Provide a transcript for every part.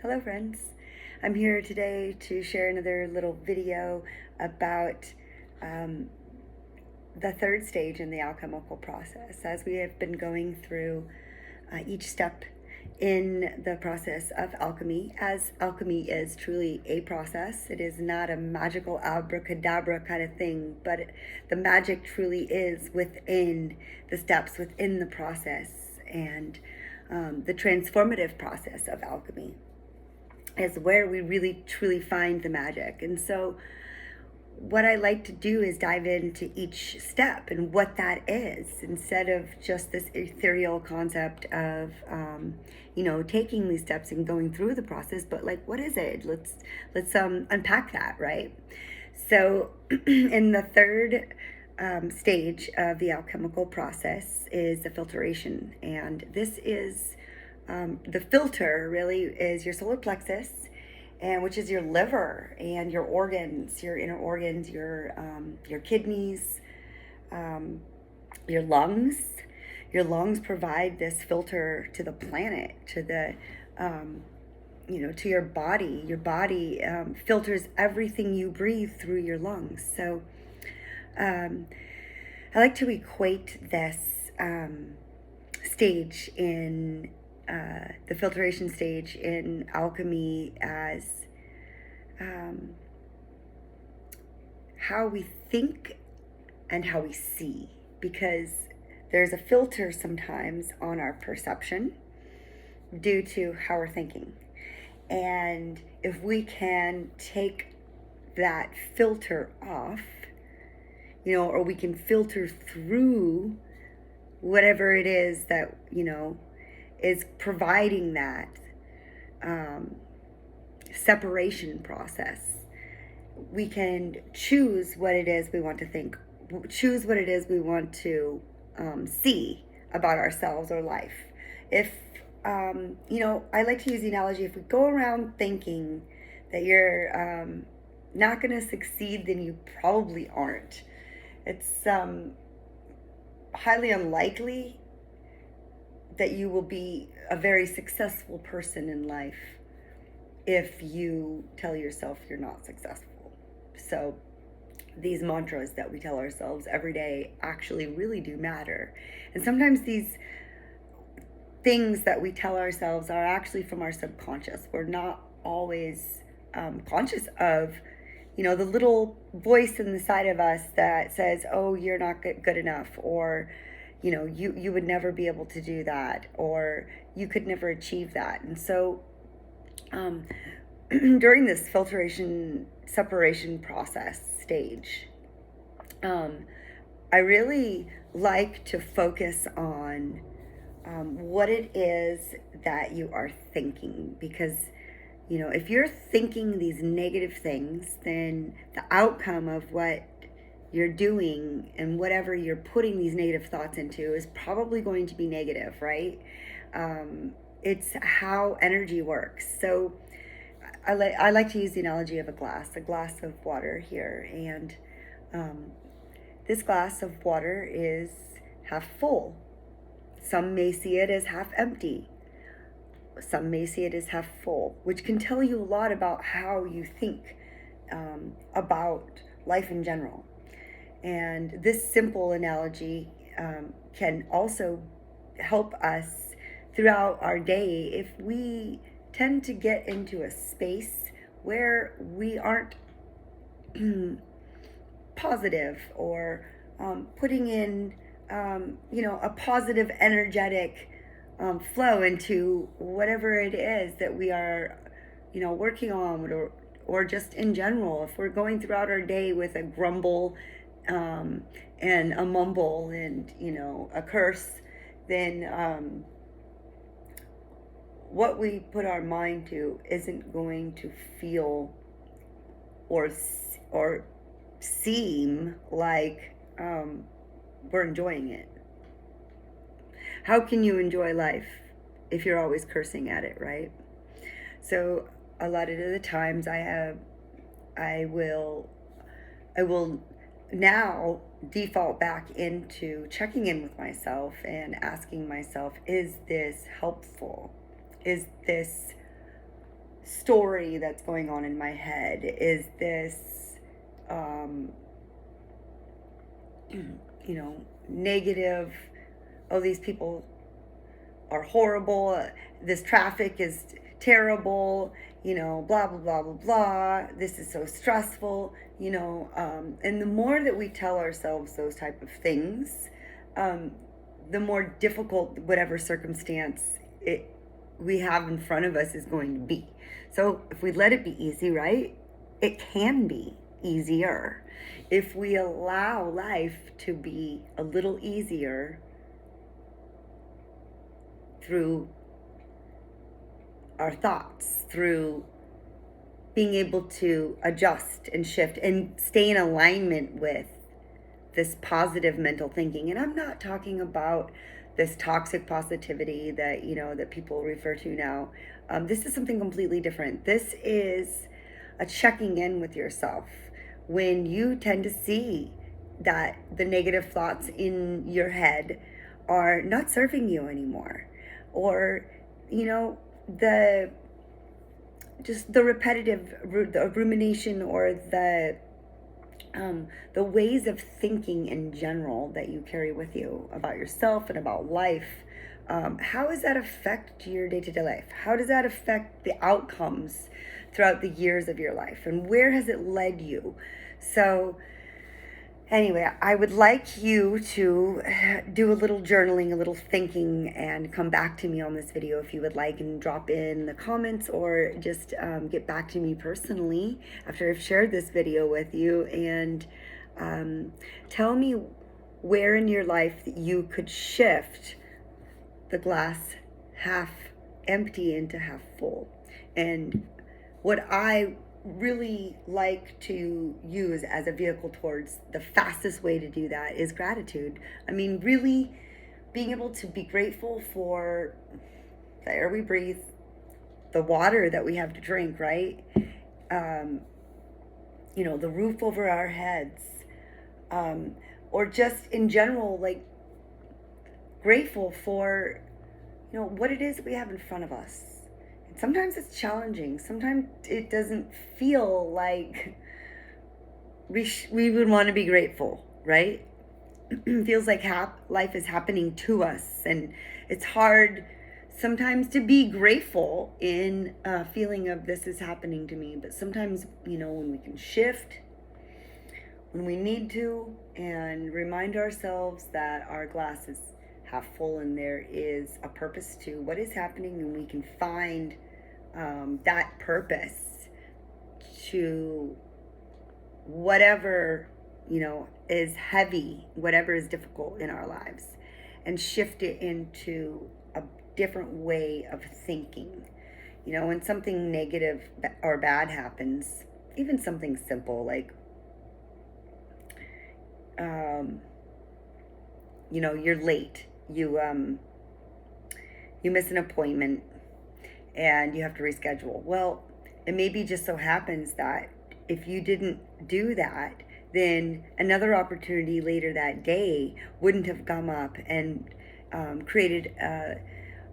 Hello friends, I'm here today to share another little video about um, the third stage in the alchemical process. As we have been going through each step in the process of alchemy, as alchemy is truly a process. It is not a magical abracadabra kind of thing, but the magic truly is within the steps, within the process, and the transformative process of alchemy is where we really truly find the magic. And so what I like to do is dive into each step and what that is, instead of just this ethereal concept of taking these steps and going through the process, but like, what is it? Let's unpack that, right? So in the third stage of the alchemical process is the filtration, and this is the filter really is your solar plexus, and which is your liver and your organs, your inner organs, your kidneys, um, your lungs. Your lungs provide this filter to the planet, to the to your body. Your body filters everything you breathe through your lungs. So um, I like to equate this stage in the filtration stage in alchemy as how we think and how we see, because there's a filter sometimes on our perception due to how we're thinking. And if we can take that filter off, or we can filter through whatever it is that, is providing that separation process, we can choose what it is we want to think, choose what it is we want to see about ourselves or life. If, I like to use the analogy, if we go around thinking that you're not going to succeed, then you probably aren't. It's highly unlikely that you will be a very successful person in life if you tell yourself you're not successful. So these mantras that we tell ourselves every day actually really do matter. And sometimes these things that we tell ourselves are actually from our subconscious. We're not always conscious of, the little voice in the side of us that says, oh, you're not good enough, or you would never be able to do that, or you could never achieve that. And so during this filtration separation process stage, I really like to focus on what it is that you are thinking, because if you're thinking these negative things, then the outcome of what you're doing and whatever you're putting these negative thoughts into is probably going to be negative, right? It's how energy works. So I like to use the analogy of a glass of water here, and this glass of water is half full. Some may see it as half empty. Some may see it as half full, which can tell you a lot about how you think about life in general. And this simple analogy can also help us throughout our day if we tend to get into a space where we aren't positive, or putting in a positive energetic flow into whatever it is that we are working on, or just in general. If we're going throughout our day with a grumble and a mumble and a curse, then what we put our mind to isn't going to feel or seem like we're enjoying it. How can you enjoy life if you're always cursing at it, right? So a lot of the times I will now default back into checking in with myself and asking myself, is this helpful? Is this story that's going on in my head? Is this, um, negative? Oh, these people are horrible. This traffic is terrible. Blah, blah, blah, blah, blah. This is so stressful. And the more that we tell ourselves those type of things, um, the more difficult whatever circumstance we have in front of us is going to be. So if we let it be easy, right, it can be easier. If we allow life to be a little easier through our thoughts, through being able to adjust and shift and stay in alignment with this positive mental thinking. And I'm not talking about this toxic positivity that that people refer to now. This is something completely different. This is a checking in with yourself when you tend to see that the negative thoughts in your head are not serving you anymore, or the just the repetitive the rumination, or the ways of thinking in general that you carry with you about yourself and about life. How does that affect your day-to-day life? How does that affect the outcomes throughout the years of your life, and where has it led you? So anyway, I would like you to do a little journaling, a little thinking, and come back to me on this video if you would like, and drop in the comments, or just get back to me personally after I've shared this video with you, and tell me where in your life that you could shift the glass half empty into half full. And what I really like to use as a vehicle towards the fastest way to do that is gratitude. I mean, really being able to be grateful for the air we breathe, the water that we have to drink, right? The roof over our heads, or just in general, like grateful for, what it is that we have in front of us. Sometimes it's challenging. Sometimes it doesn't feel like we would want to be grateful, right? It feels like life is happening to us, and it's hard sometimes to be grateful in a feeling of this is happening to me. But sometimes, when we can shift, when we need to, and remind ourselves that our glass is half full and there is a purpose to what is happening, and we can find that purpose to whatever is heavy, whatever is difficult in our lives, and shift it into a different way of thinking. When something negative or bad happens, even something simple like you're late, you miss an appointment and you have to reschedule. Well, it maybe just so happens that if you didn't do that, then another opportunity later that day wouldn't have come up and created an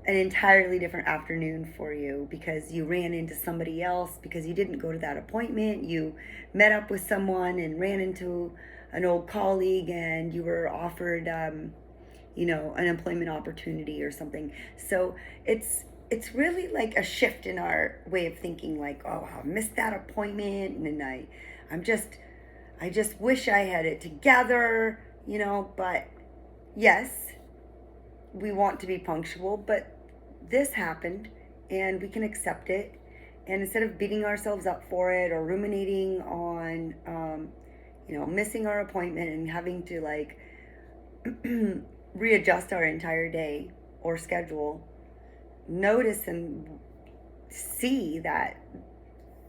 entirely different afternoon for you, because you ran into somebody else, because you didn't go to that appointment. You met up with someone and ran into an old colleague, and you were offered an employment opportunity or something. So it's really like a shift in our way of thinking, like, oh, I missed that appointment, and I just wish I had it together, but yes, we want to be punctual, but this happened and we can accept it. And instead of beating ourselves up for it, or ruminating on, missing our appointment and having to like readjust our entire day or schedule, notice and see that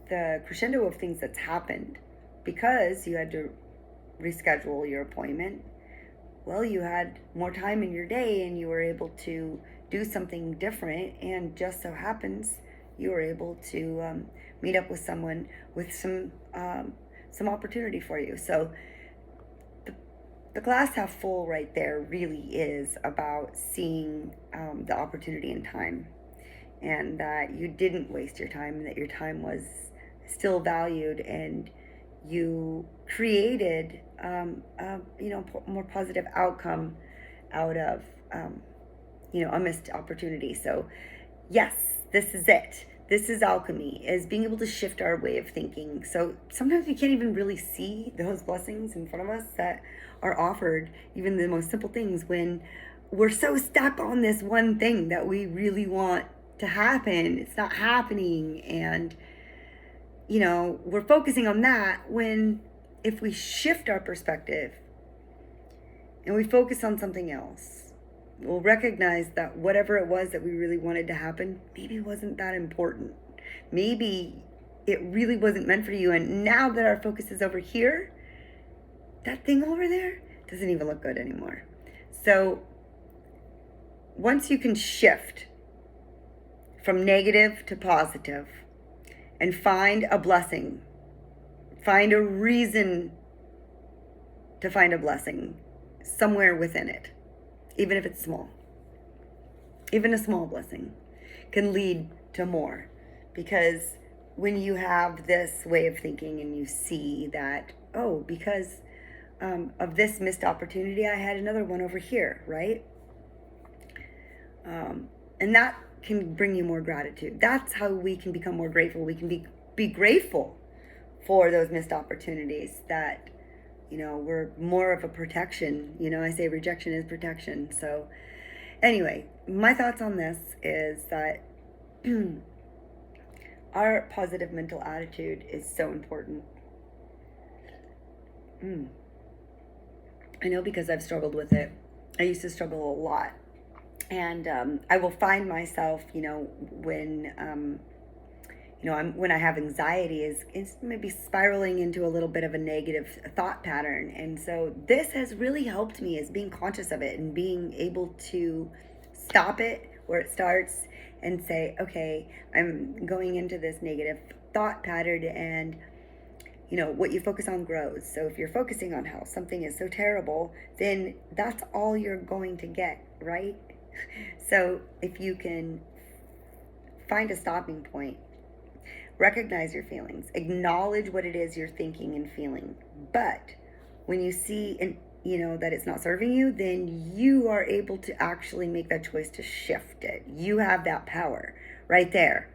the crescendo of things that's happened because you had to reschedule your appointment. Well, you had more time in your day and you were able to do something different, and just so happens you were able to meet up with someone with some opportunity for you. So the glass half full right there really is about seeing the opportunity in time. and that you didn't waste your time, and that your time was still valued, and you created more positive outcome out of a missed opportunity. So yes, this is it. This is alchemy, is being able to shift our way of thinking. So sometimes we can't even really see those blessings in front of us that are offered, even the most simple things, when we're so stuck on this one thing that we really want to happen. It's not happening. And, we're focusing on that, when if we shift our perspective and we focus on something else, we'll recognize that whatever it was that we really wanted to happen maybe wasn't that important. Maybe it really wasn't meant for you. And now that our focus is over here, that thing over there doesn't even look good anymore. So once you can shift from negative to positive and find a blessing, find a reason to find a blessing somewhere within it, even if it's small. Even a small blessing can lead to more, because when you have this way of thinking and you see that, oh, because of this missed opportunity, I had another one over here, right? And that can bring you more gratitude. That's how we can become more grateful. We can be grateful for those missed opportunities that, were more of a protection. I say rejection is protection. So anyway, my thoughts on this is that our positive mental attitude is so important. I know, because I've struggled with it. I used to struggle a lot. And I will find myself, when when I have anxiety, is maybe spiraling into a little bit of a negative thought pattern. And so this has really helped me, is being conscious of it and being able to stop it where it starts and say, okay, I'm going into this negative thought pattern, and what you focus on grows. So if you're focusing on how something is so terrible, then that's all you're going to get, right? So if you can find a stopping point, recognize your feelings, acknowledge what it is you're thinking and feeling. But when you see that it's not serving you, then you are able to actually make that choice to shift it. You have that power right there,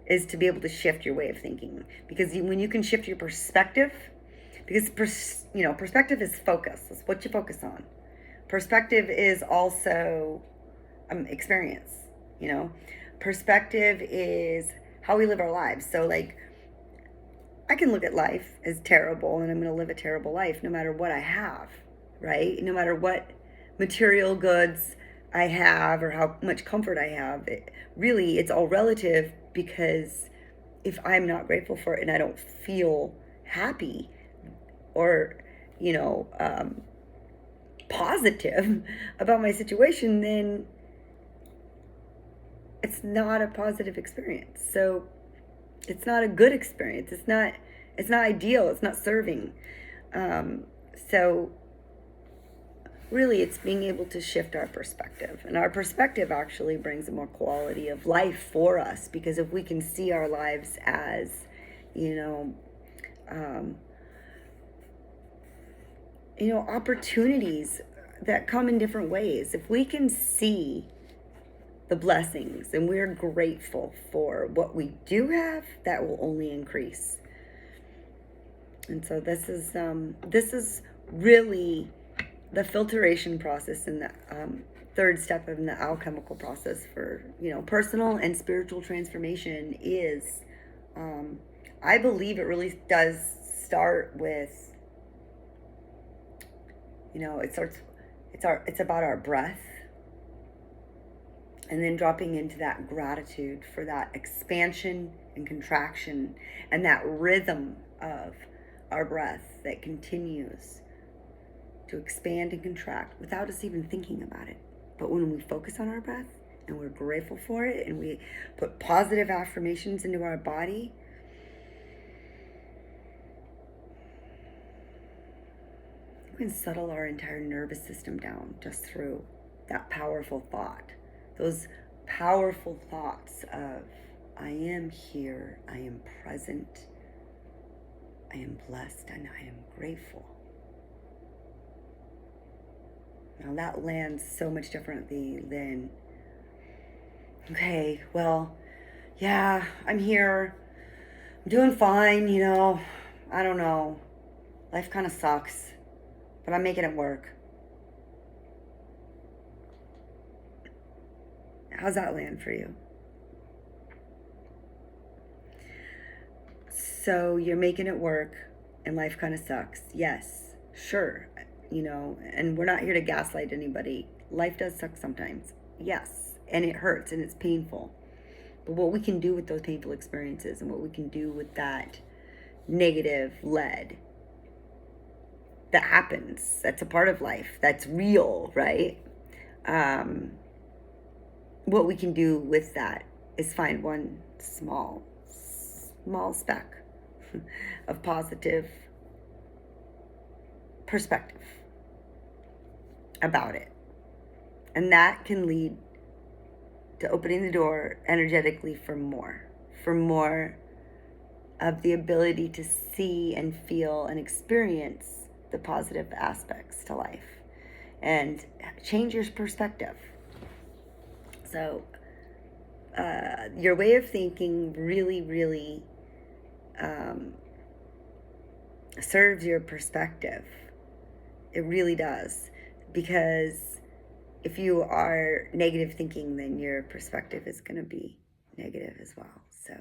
is to be able to shift your way of thinking. Because when you can shift your perspective, because perspective is focus. It's what you focus on. Perspective is also experience. Perspective is how we live our lives. So like, I can look at life as terrible, and I'm going to live a terrible life no matter what I have, right? No matter what material goods I have or how much comfort I have. It's all relative, because if I'm not grateful for it and I don't feel happy or, positive about my situation, then it's not a positive experience. So it's not a good experience. It's not ideal. It's not serving. So really, it's being able to shift our perspective. And our perspective actually brings a more quality of life for us, because if we can see our lives as, opportunities that come in different ways, if we can see the blessings and we're grateful for what we do have, that will only increase. And so this is really the filtration process and the third step in the alchemical process for personal and spiritual transformation. Is I believe it really does start with it's about our breath, and then dropping into that gratitude for that expansion and contraction and that rhythm of our breath that continues to expand and contract without us even thinking about it. But when we focus on our breath and we're grateful for it, and we put positive affirmations into our body, we can settle our entire nervous system down just through that powerful thought. Those powerful thoughts of, I am here, I am present, I am blessed, and I am grateful. Now that lands so much differently than, okay, well, yeah, I'm here, I'm doing fine, I don't know. Life kind of sucks, but I'm making it work. How's that land for you? So you're making it work and life kind of sucks. Yes, sure. And we're not here to gaslight anybody. Life does suck sometimes. Yes. And it hurts and it's painful. But what we can do with those painful experiences and what we can do with that negative lead that happens, that's a part of life, that's real, right? What we can do with that is find one small speck of positive perspective about it. And that can lead to opening the door energetically for more of the ability to see and feel and experience the positive aspects to life and change your perspective. So, your way of thinking really serves your perspective. It really does. Because if you are negative thinking, then your perspective is going to be negative as well. So,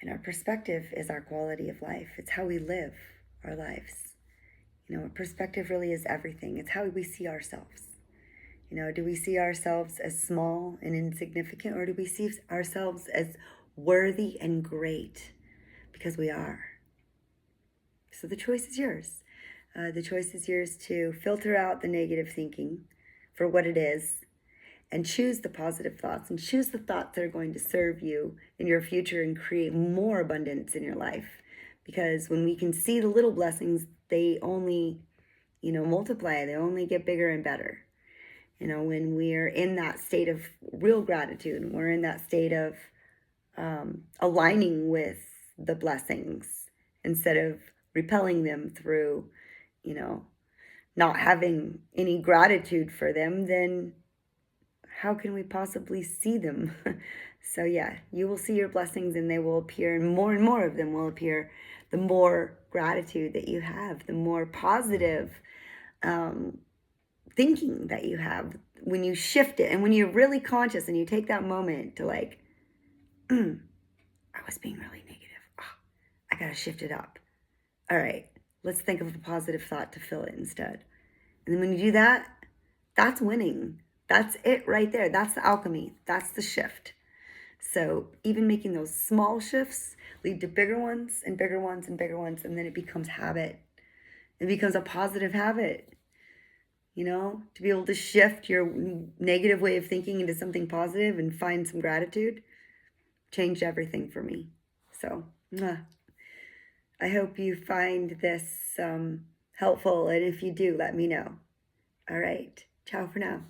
and our perspective is our quality of life. It's how we live our lives. Perspective really is everything. It's how we see ourselves. Do we see ourselves as small and insignificant, or do we see ourselves as worthy and great? Because we are. So the choice is yours. The choice is yours to filter out the negative thinking for what it is and choose the positive thoughts and choose the thoughts that are going to serve you in your future and create more abundance in your life. Because when we can see the little blessings, they only, multiply, they only get bigger and better. When we're in that state of real gratitude, and we're in that state of aligning with the blessings instead of repelling them through, not having any gratitude for them, then how can we possibly see them? So yeah, you will see your blessings and they will appear, and more of them will appear the more gratitude that you have, the more positive thinking that you have when you shift it and when you're really conscious and you take that moment to like, I was being really negative. Oh, I got to shift it up. All right, let's think of a positive thought to fill it instead. And then when you do that, that's winning. That's it right there. That's the alchemy. That's the shift. So even making those small shifts lead to bigger ones and bigger ones and bigger ones. And then it becomes habit. It becomes a positive habit. To be able to shift your negative way of thinking into something positive and find some gratitude changed everything for me. So, I hope you find this helpful. And if you do, let me know. All right. Ciao for now.